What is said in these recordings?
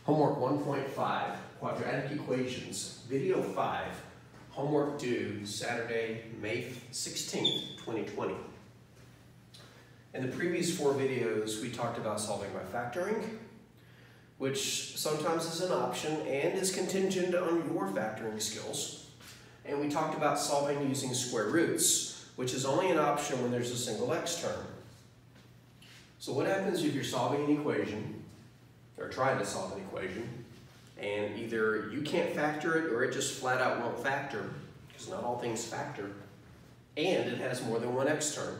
Homework 1.5, Quadratic Equations, Video 5, homework due Saturday, May 16th, 2020. In the previous 4 videos, we talked about solving by factoring, which sometimes is an option and is contingent on your factoring skills. And we talked about solving using square roots, which is only an option when there's a single x term. So what happens if you're solving an equation, or trying to solve an equation, and either you can't factor it or it just flat out won't factor, because not all things factor, and it has more than one x term.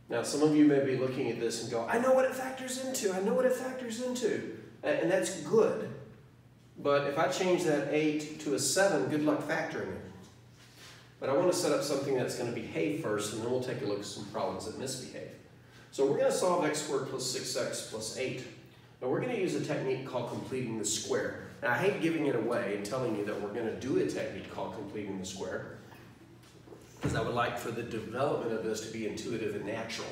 Now some of you may be looking at this and go, I know what it factors into, I know what it factors into, and that's good. But if I change that 8 to a 7, good luck factoring it. But I want to set up something that's going to behave first, and then we'll take a look at some problems that misbehave. So we're going to solve x squared plus 6x plus 8. Now we're going to use a technique called completing the square. Now I hate giving it away and telling you that we're going to do a technique called completing the square, because I would like for the development of this to be intuitive and natural.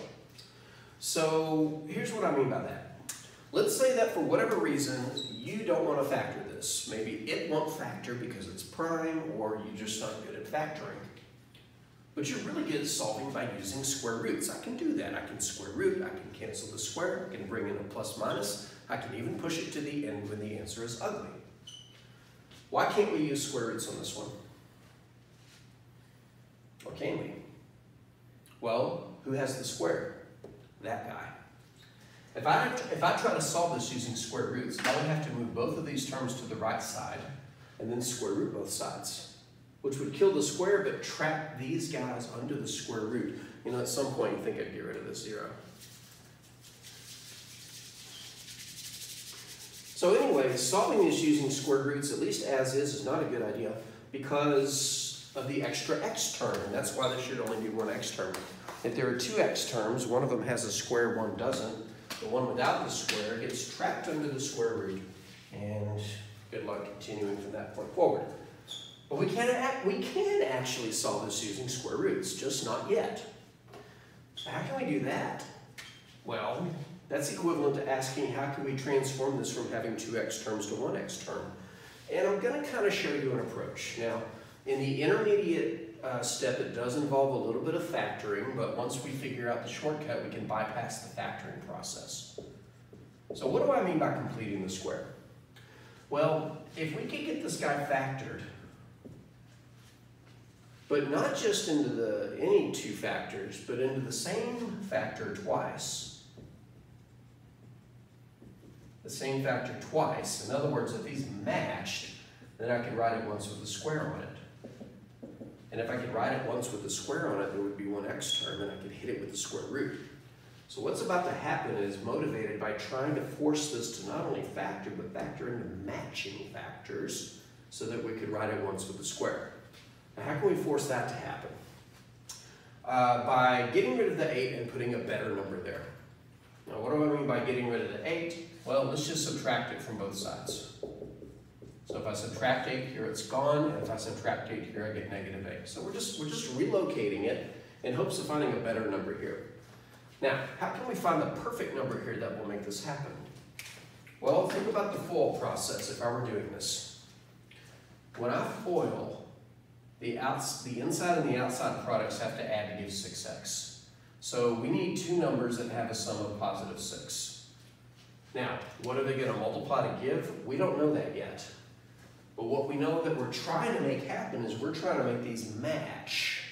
So here's what I mean by that. Let's say that for whatever reason you don't want to factor this. Maybe it won't factor because it's prime, or you're just not good at factoring. But you're really good at solving by using square roots. I can do that. I can square root, I can cancel the square, I can bring in a plus minus, I can even push it to the end when the answer is ugly. Why can't we use square roots on this one? Or can we? Well, who has the square? That guy. If I try to solve this using square roots, I would have to move both of these terms to the right side and then square root both sides, which would kill the square but trap these guys under the square root. You know, at some point you think I'd get rid of this 0. So anyway, solving this using square roots, at least as is not a good idea because of the extra x term. And that's why there should only be one x term. If there are 2 x terms, one of them has a square, one doesn't. The one without the square gets trapped under the square root. And good luck continuing from that point forward. But we can actually solve this using square roots, just not yet. How can we do that? Well, that's equivalent to asking how can we transform this from having 2 x terms to 1 x term. And I'm going to kind of show you an approach. Now, in the intermediate step, it does involve a little bit of factoring, but once we figure out the shortcut, we can bypass the factoring process. So what do I mean by completing the square? Well, if we could get this guy factored, but not just into any 2 factors, but into the same factor twice. The same factor twice. In other words, if these matched, then I could write it once with a square on it. And if I could write it once with a square on it, there would be one x term, and I could hit it with the square root. So what's about to happen is motivated by trying to force this to not only factor, but factor into matching factors so that we could write it once with a square. Now, how can we force that to happen? By getting rid of the 8 and putting a better number there. Now, what do I mean by getting rid of the 8? Well, let's just subtract it from both sides. So if I subtract 8 here, it's gone, and if I subtract 8 here, I get negative 8. So we're just relocating it in hopes of finding a better number here. Now, how can we find the perfect number here that will make this happen? Well, think about the FOIL process if I were doing this. When I FOIL, the inside and the outside products have to add to give 6x. So we need 2 numbers that have a sum of positive 6. Now, what are they going to multiply to give? We don't know that yet. But what we know that we're trying to make happen is we're trying to make these match.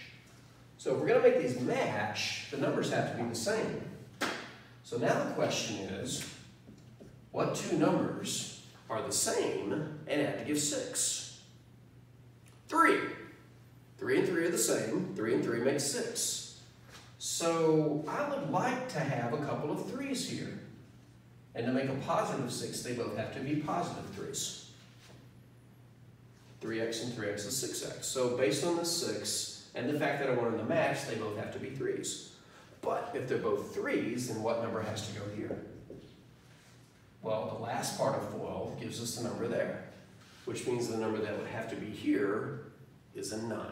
So if we're going to make these match, the numbers have to be the same. So now the question is, what 2 numbers are the same and add to give 6? 3. 3 and 3 are the same. 3 and 3 makes 6. So I would like to have a couple of 3's here. And to make a positive 6, they both have to be positive 3's. 3x and 3x is 6x. So based on the 6 and the fact that I want them to match, they both have to be 3's. But if they're both 3's, then what number has to go here? Well, the last part of FOIL gives us the number there, which means the number that would have to be here is a 9.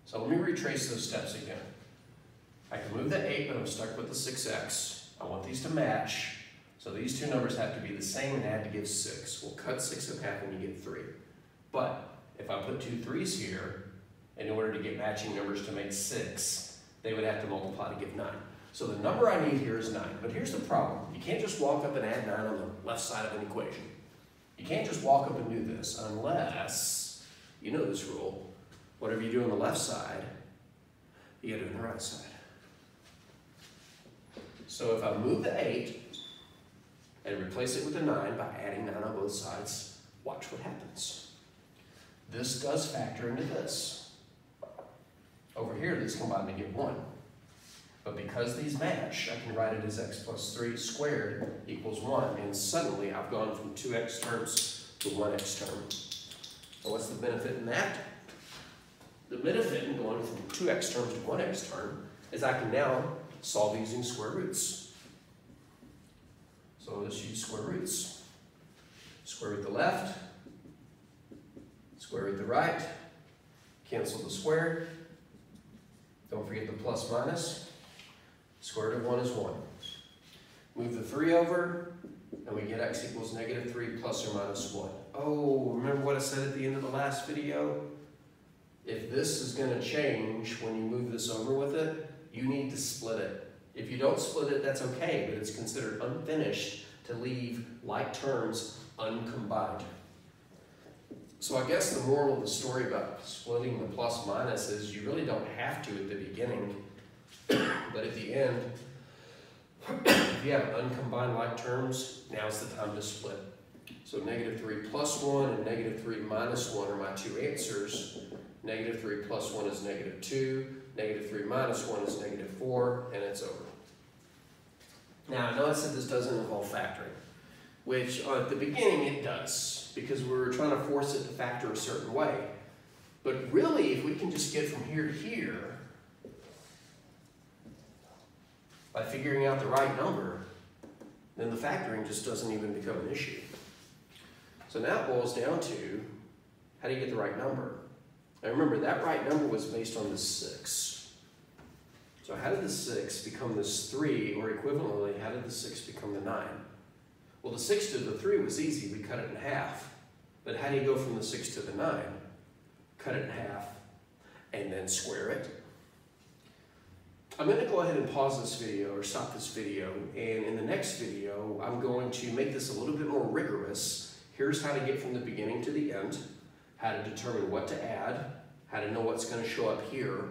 So let me retrace those steps again. I can move the 8, but I'm stuck with the 6x. I want these to match. So these two numbers have to be the same and add to give 6. We'll cut 6 in half and you get 3. But if I put two 3's here, in order to get matching numbers to make 6, they would have to multiply to give 9. So the number I need here is 9. But here's the problem. You can't just walk up and add 9 on the left side of an equation. You can't just walk up and do this unless, you know this rule, whatever you do on the left side, you gotta do on the right side. So if I move the 8 and replace it with a 9 by adding 9 on both sides, watch what happens. This does factor into this. Over here, these combine to give 1. But because these match, I can write it as x plus 3 squared equals 1, and suddenly I've gone from 2x terms to 1x term. So what's the benefit in that? The benefit in going from 2x terms to 1x term is I can now solve using square roots. So let's use square roots. Square root the left, square root the right, cancel the square. Don't forget the plus minus. Square root of 1 is 1. Move the 3 over, and we get x equals negative 3 plus or minus 1. Oh, remember what I said at the end of the last video? If this is going to change when you move this over with it, you need to split it. If you don't split it, that's okay, but it's considered unfinished to leave like terms uncombined. So I guess the moral of the story about splitting the plus minus is you really don't have to at the beginning. But at the end, if you have uncombined like terms, now's the time to split. So negative 3 plus 1 and negative 3 minus 1 are my two answers. Negative 3 plus 1 is negative 2. Negative 3 minus 1 is negative 4, and it's over. Now, I know I said this doesn't involve factoring, which at the beginning it does, because we were trying to force it to factor a certain way. But really, if we can just get from here to here, by figuring out the right number, then the factoring just doesn't even become an issue. So now it boils down to, how do you get the right number? Now remember, that right number was based on this 6. So how did the 6 become this 3, or equivalently, how did the 6 become the 9? Well, the 6 to the 3 was easy, we cut it in half. But how do you go from the 6 to the 9? Cut it in half, and then square it. I'm going to go ahead and pause this video or stop this video, and in the next video I'm going to make this a little bit more rigorous. Here's how to get from the beginning to the end, how to determine what to add, how to know what's going to show up here,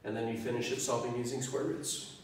and then you finish it solving using square roots.